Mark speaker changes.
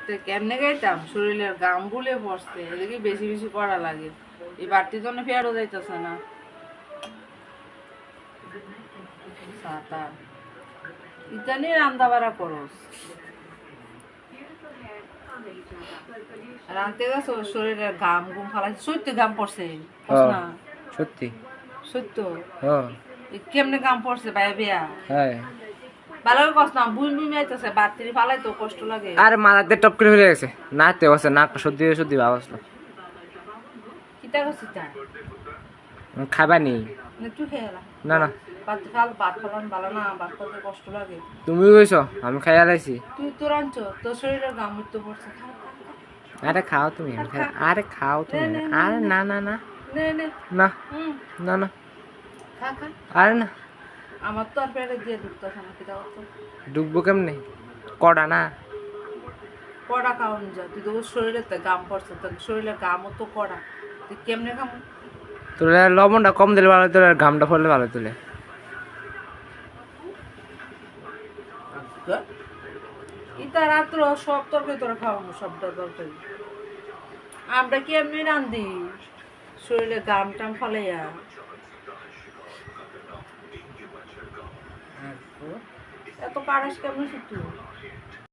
Speaker 1: তো কেমনে গাইতাম শরীরের গাম গুলে পড়ছে এদিকে বেশি বেশি করা লাগে এই বাড়তি জন্য ফেরও যাইতেছে না সাতা ইতানি রান্না বাড়া করস রান্তে গেছো শরীরের ঘাম ঘুম ফালাইছে সত্যি ঘাম পড়ছে না
Speaker 2: সত্যি
Speaker 1: সত্য
Speaker 2: হ্যাঁ
Speaker 1: কেমনে ঘাম পড়ছে ভাই বিয়া
Speaker 2: হ্যাঁ
Speaker 1: ভালো কস না বুই বুই আইতাছে বাড়তি ফালাই তো কষ্ট লাগে
Speaker 2: আর মাথাতে টপ করে ফেলে গেছে নাতে বসে নাক সর্দি সর্দি ভাব আসলো
Speaker 1: কিতা করছিস তা
Speaker 2: খাবা নি
Speaker 1: না তুই খেয়ালা
Speaker 2: না না
Speaker 1: ভাত ফলান ভালো না ভাত ফলতে কষ্ট লাগে
Speaker 2: তুমি কইছো আমি খাইয়া লাইছি
Speaker 1: তুই তো রাঞ্চ তোর শরীরের ঘাম উঠতে পড়ছে
Speaker 2: আরে খাও তুমি আরে খাও তুমি আরে না না না
Speaker 1: নে নে
Speaker 2: না না না
Speaker 1: খা খা
Speaker 2: আরে না
Speaker 1: আমার তো আর পেটে দিয়ে ঢুকতেছে না কিতা করতো
Speaker 2: ডুববো কেমনে কড়া না
Speaker 1: কড়া খাওয়ানো যা তুই তো শরীরে তো ঘাম পড়ছে তোর শরীরে ঘামও তো কড়া তুই কেমনে খাম
Speaker 2: তোর লবণটা কম দিলে ভালো তোর ঘামটা পড়লে ভালো তোলে
Speaker 1: ইতা রাত্র সব তরকারি তোরা খাওয়ানো সবটা তরকারি আমরা কি এমনি রান্ধি শরীরে ঘাম টাম ফলাইয়া এত কারাস কেমন তুই